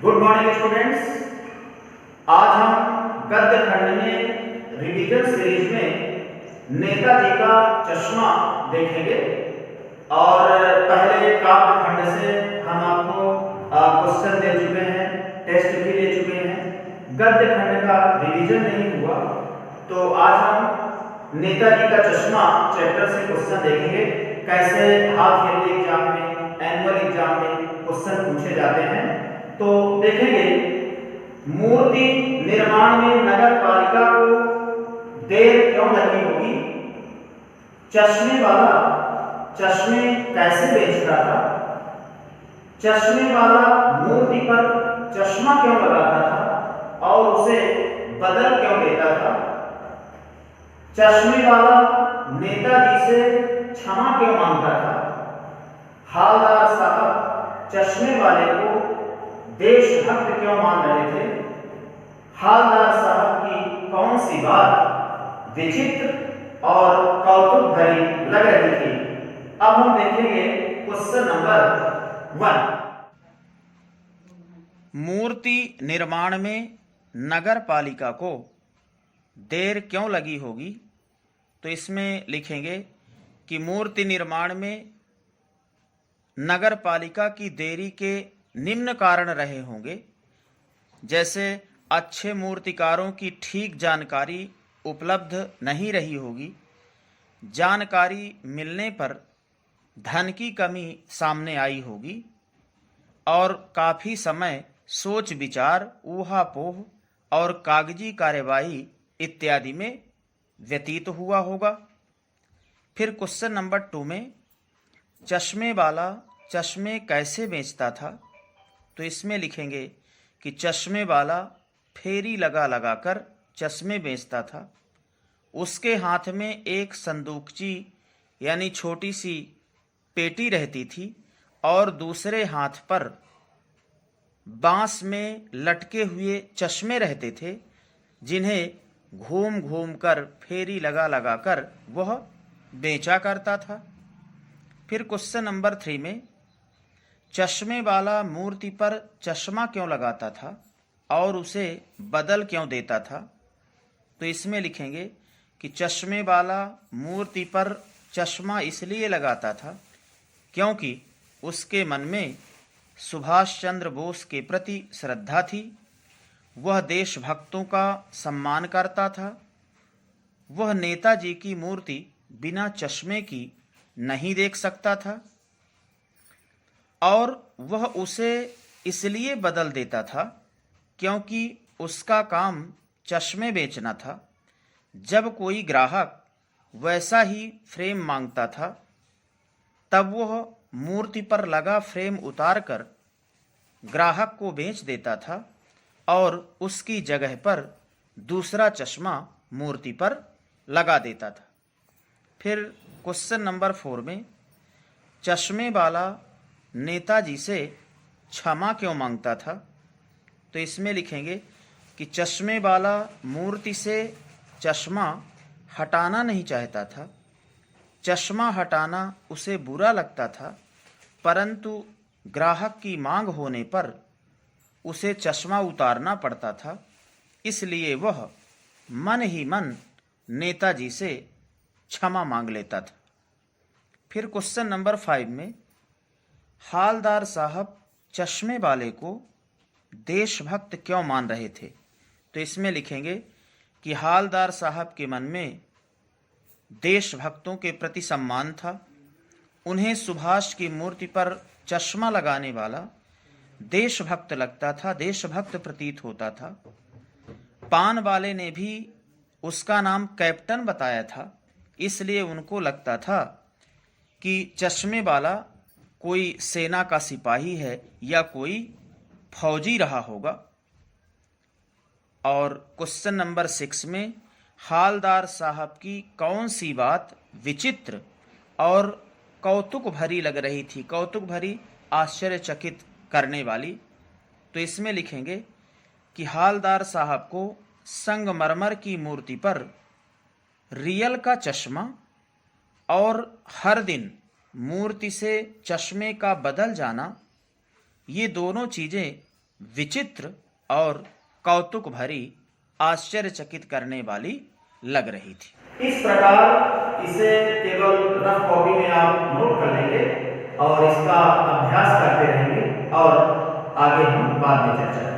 Good morning students. आज हम गद्य खंड में रिवीजन सीरीज में नेताजी का चश्मा देखेंगे और पहले काव्य खंड से हम आपको क्वेश्चन दे चुके हैं, टेस्ट भी ले चुके हैं। गद्य खंड का रिवीजन नहीं हुआ तो आज हम नेताजी का चश्मा चैप्टर से क्वेश्चन देखेंगे। कैसे हाफ ईयरली एग्जाम में, एनुअल एग्जाम में क्वेश्चन पूछे जाते हैं। तो देखेंगे, मूर्ति निर्माण में नगर पालिका को देर क्यों लगी होगी? चश्मे वाला चश्मे कैसे बेचता था? चश्मे वाला मूर्ति पर चश्मा क्यों लगाता था और उसे बदल क्यों देता था? चश्मे वाला नेताजी से क्षमा क्यों मांगता था? हालदार साहब चश्मे वाले को देशभक्त क्यों मान रहे थे? हालदार साहब की कौन सी बात विचित्र और कौतुक भरी लग रही थी? अब हम देखेंगे क्वेश्चन नंबर 1। मूर्ति निर्माण में नगर पालिका को देर क्यों लगी होगी? तो इसमें लिखेंगे कि मूर्ति निर्माण में नगर पालिका की देरी के निम्न कारण रहे होंगे, जैसे अच्छे मूर्तिकारों की ठीक जानकारी उपलब्ध नहीं रही होगी, जानकारी मिलने पर धन की कमी सामने आई होगी और काफ़ी समय सोच विचार, ऊहापोह और कागजी कार्यवाही इत्यादि में व्यतीत हुआ होगा। फिर क्वेश्चन नंबर 2 में चश्मे वाला चश्मे कैसे बेचता था? तो इसमें लिखेंगे कि चश्मे वाला फेरी लगा लगाकर चश्मे बेचता था। उसके हाथ में एक संदूकची यानी छोटी सी पेटी रहती थी और दूसरे हाथ पर बांस में लटके हुए चश्मे रहते थे, जिन्हें घूम घूम कर फेरी लगा लगाकर वह बेचा करता था। फिर क्वेश्चन नंबर 3 में चश्मे वाला मूर्ति पर चश्मा क्यों लगाता था और उसे बदल क्यों देता था? तो इसमें लिखेंगे कि चश्मे वाला मूर्ति पर चश्मा इसलिए लगाता था क्योंकि उसके मन में सुभाष चंद्र बोस के प्रति श्रद्धा थी। वह देशभक्तों का सम्मान करता था। वह नेताजी की मूर्ति बिना चश्मे की नहीं देख सकता था और वह उसे इसलिए बदल देता था क्योंकि उसका काम चश्मे बेचना था। जब कोई ग्राहक वैसा ही फ्रेम मांगता था तब वह मूर्ति पर लगा फ्रेम उतारकर ग्राहक को बेच देता था और उसकी जगह पर दूसरा चश्मा मूर्ति पर लगा देता था। फिर क्वेश्चन नंबर 4 में चश्मे वाला नेताजी से क्षमा क्यों मांगता था? तो इसमें लिखेंगे कि चश्मे वाला मूर्ति से चश्मा हटाना नहीं चाहता था। चश्मा हटाना उसे बुरा लगता था, परंतु ग्राहक की मांग होने पर उसे चश्मा उतारना पड़ता था, इसलिए वह मन ही मन नेताजी से क्षमा मांग लेता था। फिर क्वेश्चन नंबर 5 में हालदार साहब चश्मे वाले को देशभक्त क्यों मान रहे थे? तो इसमें लिखेंगे कि हालदार साहब के मन में देशभक्तों के प्रति सम्मान था। उन्हें सुभाष की मूर्ति पर चश्मा लगाने वाला देशभक्त लगता था, देशभक्त प्रतीत होता था। पान वाले ने भी उसका नाम कैप्टन बताया था, इसलिए उनको लगता था कि चश्मे वाला कोई सेना का सिपाही है या कोई फौजी रहा होगा। और क्वेश्चन नंबर 6 में हालदार साहब की कौन सी बात विचित्र और कौतुक भरी लग रही थी? कौतुक भरी, आश्चर्यचकित करने वाली। तो इसमें लिखेंगे कि हालदार साहब को संगमरमर की मूर्ति पर रियल का चश्मा और हर दिन मूर्ति से चश्मे का बदल जाना, ये दोनों चीज़ें विचित्र और कौतुक भरी, आश्चर्यचकित करने वाली लग रही थी। इस प्रकार इसे केवल रफ कॉपी में आप नोट कर लेंगे और इसका अभ्यास करते रहेंगे और आगे हम बाद में चर्चा करेंगे।